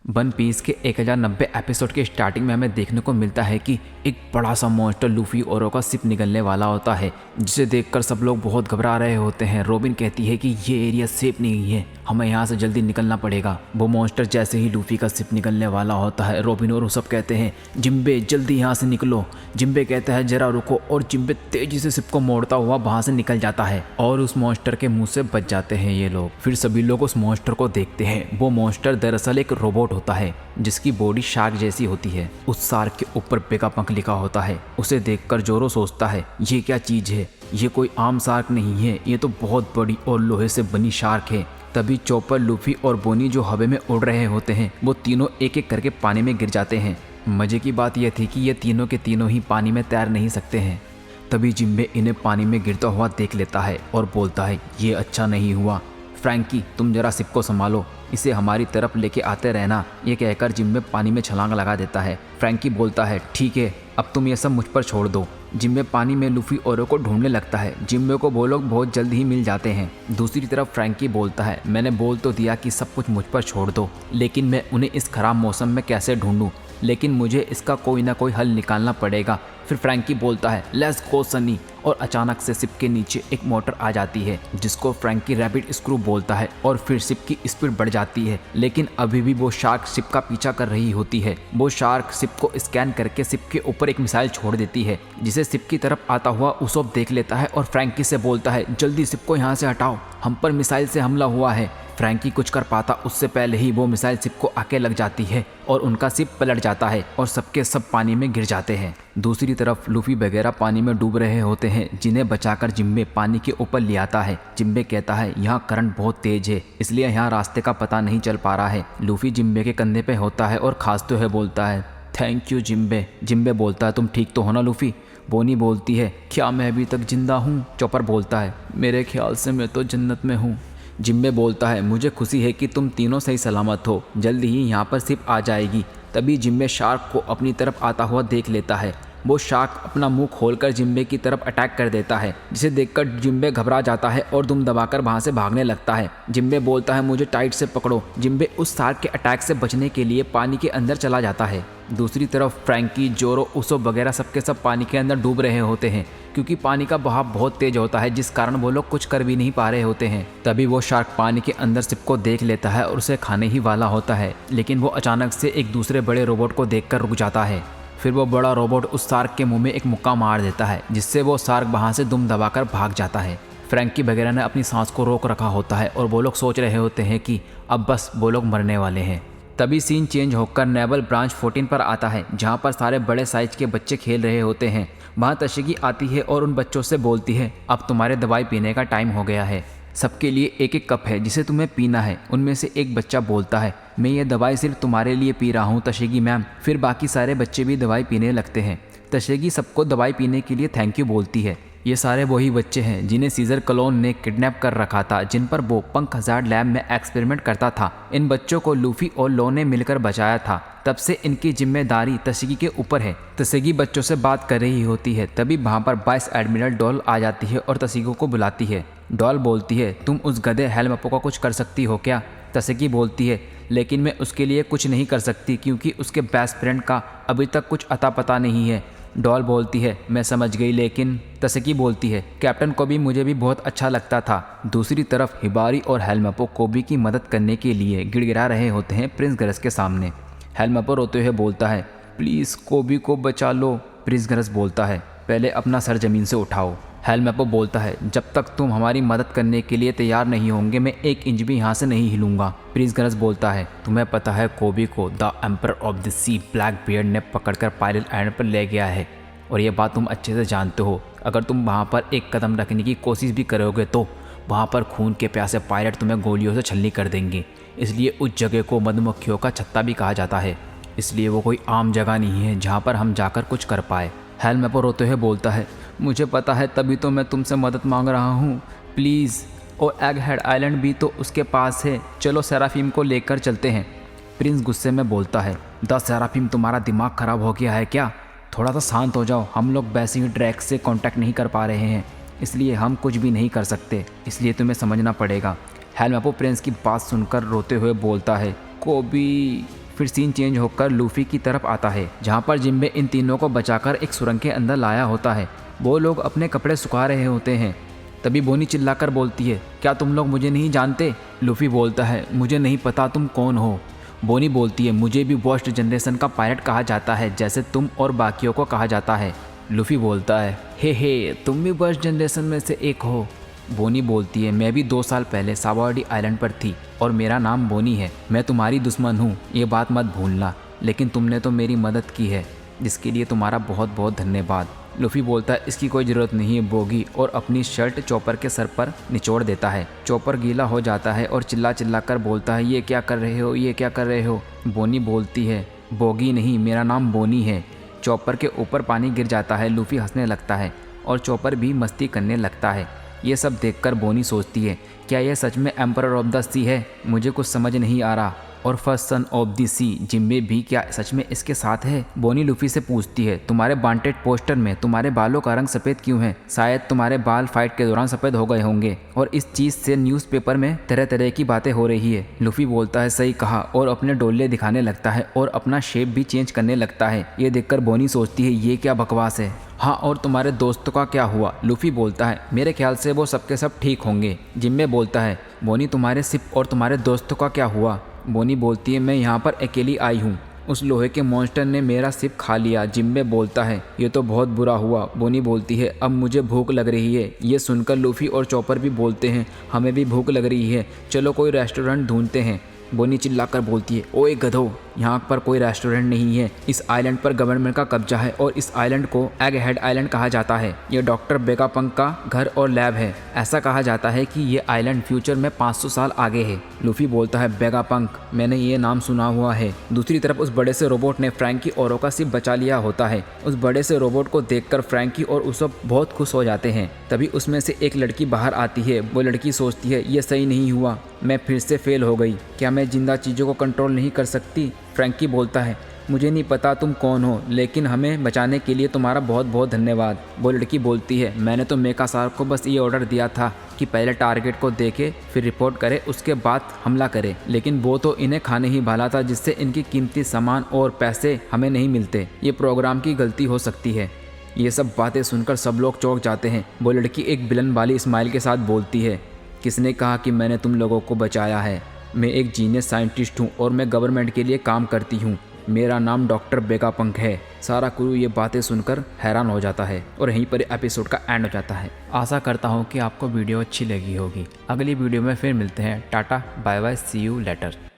One piece के 1090 episode के starting में हमें देखने को मिलता है कि एक बड़ा सा मॉन्स्टर लूफी ओरो का शिप निकलने वाला होता है, जिसे देखकर सब लोग बहुत घबरा रहे होते हैं। रॉबिन कहती है कि ये एरिया सेफ नहीं है, हमें यहाँ से जल्दी निकलना पड़ेगा। वो मॉन्स्टर जैसे ही लूफी का शिप निकलने वाला होता है, रॉबिन और सब कहते हैं जिम्बे जल्दी यहाँ से निकलो। जिम्बे कहता है जरा रुको, और जिम्बे तेजी से शिप को मोड़ता हुआ वहाँ से निकल जाता है और उस मॉन्स्टर के मुंह से बच जाते हैं ये लोग। फिर सभी लोग उस मॉन्स्टर को देखते हैं। वो मॉन्स्टर दरअसल एक रोबोट होता है जिसकी बॉडी शार्क जैसी होती है। उस शार्क के ऊपर पेगापंख लिखा होता है। उसे देखकर जोरो सोचता है ये क्या चीज है, ये कोई आम शार्क नहीं है, ये तो बहुत बड़ी और लोहे से बनी शार्क है। तभी चॉपर, लूफी और बोनी जो हवा में उड़ रहे होते हैं, वो तीनों एक एक करके पानी में गिर जाते हैं। मजे की बात यह थी कि ये तीनों के तीनों ही पानी में तैर नहीं सकते हैं। तभी जिम्बे इन्हें पानी में गिरता हुआ देख लेता है और बोलता है ये अच्छा नहीं हुआ। फ्रैंकी, तुम जरा शिप को संभालो, इसे हमारी तरफ लेके आते रहना। ये कहकर जिम्बे पानी में छलांग लगा देता है। फ्रैंकी बोलता है ठीक है, अब तुम ये सब मुझ पर छोड़ दो। जिम्बे पानी में लूफी ओरो को ढूंढने लगता है। जिम्बे को वो लोग बहुत जल्द ही मिल जाते हैं। दूसरी तरफ फ्रैंकी बोलता है मैंने बोल तो दिया कि सब कुछ मुझ पर छोड़ दो, लेकिन मैं उन्हें इस खराब मौसम में कैसे ढूंढूं, लेकिन मुझे इसका कोई ना कोई हल निकालना पड़ेगा। फिर फ्रैंकी बोलता है लेट्स गो सनी, और अचानक से शिप के नीचे एक मोटर आ जाती है जिसको फ्रैंकी रैबिट स्क्रू बोलता है, और फिर शिप की स्पीड बढ़ जाती है। लेकिन अभी भी वो शार्क शिप का पीछा कर रही होती है। वो शार्क शिप को स्कैन करके शिप के ऊपर एक मिसाइल छोड़ देती है, जिसे शिप की तरफ आता हुआ उसोप देख लेता है और फ्रैंकी से बोलता है जल्दी शिप को यहाँ से हटाओ, हम पर मिसाइल से हमला हुआ है। फ्रैंकी कुछ कर पाता उससे पहले ही वो मिसाइल शिप को आके लग जाती है और उनका शिप पलट जाता है और सबके सब पानी में गिर जाते हैं। दूसरी तरफ लूफी वगैरह पानी में डूब रहे होते हैं, जिन्हें बचाकर जिम्बे पानी के ऊपर ले आता है। जिम्बे कहता है यहाँ करंट बहुत तेज है, इसलिए यहाँ रास्ते का पता नहीं चल पा रहा है। लूफी जिम्बे के कंधे पे होता है और खांसते हुए बोलता है थैंक यू जिम्बे। जिम्बे बोलता है तुम ठीक तो हो ना लूफी। बोनी बोलती है क्या मैं अभी तक जिंदा हूँ। चॉपर बोलता है मेरे ख्याल से मैं तो जन्नत में हूँ। जिम्बे बोलता है मुझे खुशी है कि तुम तीनों सही सलामत हो, जल्दी ही यहाँ पर शिप आ जाएगी। तभी जिम्बे शार्क को अपनी तरफ आता हुआ देख लेता है। वो शार्क अपना मुंह खोलकर जिम्बे की तरफ अटैक कर देता है, जिसे देखकर जिम्बे घबरा जाता है और दुम दबाकर वहाँ से भागने लगता है। जिम्बे बोलता है मुझे टाइट से पकड़ो। जिम्बे उस शार्क के अटैक से बचने के लिए पानी के अंदर चला जाता है। दूसरी तरफ फ्रैंकी, जोरो, उसो वगैरह सबके सब पानी के अंदर डूब रहे होते हैं, क्योंकि पानी का बहाव बहुत तेज होता है, जिस कारण वो लोग कुछ कर भी नहीं पा रहे होते हैं। तभी वो शार्क पानी के अंदर शिप को देख लेता है और उसे खाने ही वाला होता है, लेकिन वो अचानक से एक दूसरे बड़े रोबोट को देखकर रुक जाता है। फिर वो बड़ा रोबोट उस शार्क के मुंह में एक मुक्का मार देता है, जिससे वो शार्क वहाँ से दुम दबाकर भाग जाता है। फ्रैंकी वगैरह ने अपनी सांस को रोक रखा होता है और वो लोग सोच रहे होते हैं कि अब बस वो लोग मरने वाले हैं। तभी सीन चेंज होकर नेवल ब्रांच 14 पर आता है, जहाँ पर सारे बड़े साइज के बच्चे खेल रहे होते हैं। वहाँ तशगी आती है और उन बच्चों से बोलती है अब तुम्हारे दवाई पीने का टाइम हो गया है, सबके लिए एक एक कप है जिसे तुम्हें पीना है। उनमें से एक बच्चा बोलता है मैं ये दवाई सिर्फ तुम्हारे लिए पी रहा हूँ तशगी मैम। फिर बाकी सारे बच्चे भी दवाई पीने लगते हैं। तशगी सबको दवाई पीने के लिए थैंक यू बोलती है। ये सारे वही बच्चे हैं जिन्हें सीजर क्लोन ने किडनैप कर रखा था, जिन पर वो पंख हजार्ड लैब में एक्सपेरिमेंट करता था। इन बच्चों को लूफी और लो ने मिलकर बचाया था, तब से इनकी जिम्मेदारी तशगी के ऊपर है। तशगी बच्चों से बात कर रही होती है, तभी वहाँ पर वाइस एडमिरल डॉल आ जाती है और तशगी को बुलाती है। डॉल बोलती है तुम उस गधे हेलमपो का कुछ कर सकती हो क्या। तशगी बोलती है लेकिन मैं उसके लिए कुछ नहीं कर सकती क्योंकि उसके बेस्ट फ्रेंड का अभी तक कुछ अता पता नहीं है। डॉल बोलती है मैं समझ गई, लेकिन तशगी बोलती है कैप्टन कोबी मुझे भी बहुत अच्छा लगता था। दूसरी तरफ हिबारी और हेलमपो कोबी की मदद करने के लिए गिड़गिड़ा रहे होते हैं प्रिंस गरस के सामने। हेलमपो रोते हुए बोलता है प्लीज़ कोबी को बचा लो। प्रिंस गरस बोलता है पहले अपना सर जमीन से उठाओ। हेलमपो बोलता है जब तक तुम हमारी मदद करने के लिए तैयार नहीं होंगे मैं एक इंच भी यहाँ से नहीं हिलूंगा। प्रिंस गरस बोलता है तुम्हें पता है कोबी को the emperor of the sea Blackbeard ने पकड़कर पायलट आइलैंड पर ले गया है, और ये बात तुम अच्छे से जानते हो। अगर तुम वहाँ पर एक कदम रखने की कोशिश भी करोगे तो वहाँ पर खून के प्यासे पायलट तुम्हें गोलियों से छलनी कर देंगे। इसलिए उस जगह को मधुमक्खियों का छत्ता भी कहा जाता है, इसलिए वो कोई आम जगह नहीं है जहाँ पर हम जाकर कुछ कर पाए। हेलमपो रोते हुए बोलता है मुझे पता है, तभी तो मैं तुमसे मदद मांग रहा हूँ, प्लीज़। और एग हेड आइलैंड भी तो उसके पास है, चलो सेराफीम को लेकर चलते हैं। प्रिंस गुस्से में बोलता है द सेराफीम तुम्हारा दिमाग खराब हो गया है क्या, थोड़ा सा शांत हो जाओ। हम लोग वैसे ही ड्रैक से कांटेक्ट नहीं कर पा रहे हैं, इसलिए हम कुछ भी नहीं कर सकते, इसलिए तुम्हें समझना पड़ेगा। हेलमपो प्रिंस की बात सुनकर रोते हुए बोलता है कोबी। फिर सीन चेंज होकर लूफी की तरफ आता है, जहाँ पर जिम्बे इन तीनों को बचाकर एक सुरंग के अंदर लाया होता है। वो लोग अपने कपड़े सुखा रहे होते हैं। तभी बोनी चिल्लाकर बोलती है, क्या तुम लोग मुझे नहीं जानते? लूफी बोलता है, मुझे नहीं पता तुम कौन हो। बोनी बोलती है, मुझे भी वर्स्ट जनरेशन का पायलट कहा जाता है, जैसे तुम और बाकियों को कहा जाता है। लूफी बोलता है, हे तुम भी वर्स्ट जनरेशन में से एक हो। बोनी बोलती है, मैं भी 2 साल पहले सावाडी आइलैंड पर थी और मेरा नाम बोनी है। मैं तुम्हारी दुश्मन हूँ, ये बात मत भूलना, लेकिन तुमने तो मेरी मदद की है, जिसके लिए तुम्हारा बहुत बहुत धन्यवाद। लूफी बोलता है, इसकी कोई ज़रूरत नहीं है बोगी, और अपनी शर्ट चॉपर के सर पर निचोड़ देता है। चॉपर गीला हो जाता है और चिल्ला चिल्ला कर बोलता है, ये क्या कर रहे हो, ये क्या कर रहे हो? बोनी बोलती है, बोगी नहीं, मेरा नाम बोनी है। चॉपर के ऊपर पानी गिर जाता है। लूफी हंसने लगता है और चॉपर भी मस्ती करने लगता है। ये सब देखकर बोनी सोचती है, क्या यह सच में एम्परर ऑफ द सी है? मुझे कुछ समझ नहीं आ रहा। और first son of the sea Jinbe भी क्या सच में इसके साथ है? बोनी लूफी से पूछती है, तुम्हारे वांटेड पोस्टर में तुम्हारे बालों का रंग सफ़ेद क्यों है? शायद तुम्हारे बाल फाइट के दौरान सफ़ेद हो गए होंगे, और इस चीज़ से न्यूज़पेपर में तरह तरह की बातें हो रही है। लूफी बोलता है, सही कहा, और अपने डोले दिखाने लगता है और अपना शेप भी चेंज करने लगता है। ये देखकर बोनी सोचती है, ये क्या बकवास है। हाँ, और तुम्हारे दोस्तों का क्या हुआ? लूफी बोलता है, मेरे ख्याल से वो सबके सब ठीक होंगे। जिम्बे बोलता है, बोनी तुम्हारे सिप और तुम्हारे दोस्तों का क्या हुआ? बोनी बोलती है, मैं यहाँ पर अकेली आई हूँ, उस लोहे के मॉन्स्टर ने मेरा सिप खा लिया। जिम्बे बोलता है, ये तो बहुत बुरा हुआ। बोनी बोलती है, अब मुझे भूख लग रही है। ये सुनकर लूफी और चॉपर भी बोलते हैं, हमें भी भूख लग रही है, चलो कोई रेस्टोरेंट ढूंढते हैं। बोनी चिल्लाकर बोलती है, ओए गधो, यहाँ पर कोई रेस्टोरेंट नहीं है। इस आइलैंड पर गवर्नमेंट का कब्जा है और इस आइलैंड को एग हेड आइलैंड कहा जाता है। ये डॉक्टर वेगापंक का घर और लैब है। ऐसा कहा जाता है कि ये आइलैंड फ्यूचर में 500 साल आगे है। लूफी बोलता है, वेगापंक, मैंने ये नाम सुना हुआ है। दूसरी तरफ उस बड़े से रोबोट ने फ्रैंकी और का सिप बचा लिया होता है। उस बड़े से रोबोट को देखकर फ्रैंकी और उसब बहुत खुश हो जाते हैं। तभी उसमें से एक लड़की बाहर आती है। वो लड़की सोचती है, ये सही नहीं हुआ, मैं फिर से फेल हो गई। क्या मैं जिंदा चीज़ों को कंट्रोल नहीं कर सकती? फ्रैंकी बोलता है, मुझे नहीं पता तुम कौन हो, लेकिन हमें बचाने के लिए तुम्हारा बहुत बहुत धन्यवाद। वो लड़की बोलती है, मैंने तो मेका सार को बस ये ऑर्डर दिया था कि पहले टारगेट को देखे, फिर रिपोर्ट करे, उसके बाद हमला करे, लेकिन वो तो इन्हें खाने ही वाला था, जिससे इनकी कीमती सामान और पैसे हमें नहीं मिलते। ये प्रोग्राम की गलती हो सकती है। ये सब बातें सुनकर सब लोग चौंक जाते हैं। वो लड़की एक विलन वाली स्माइल के साथ बोलती है, किसने कहा कि मैंने तुम लोगों को बचाया है? मैं एक जीनियस साइंटिस्ट हूँ और मैं गवर्नमेंट के लिए काम करती हूँ। मेरा नाम डॉक्टर वेगापंक है। सारा क्रू ये बातें सुनकर हैरान हो जाता है और यहीं पर एपिसोड का एंड हो जाता है। आशा करता हूँ कि आपको वीडियो अच्छी लगी होगी। अगली वीडियो में फिर मिलते हैं। Tata bye bye, see you letter.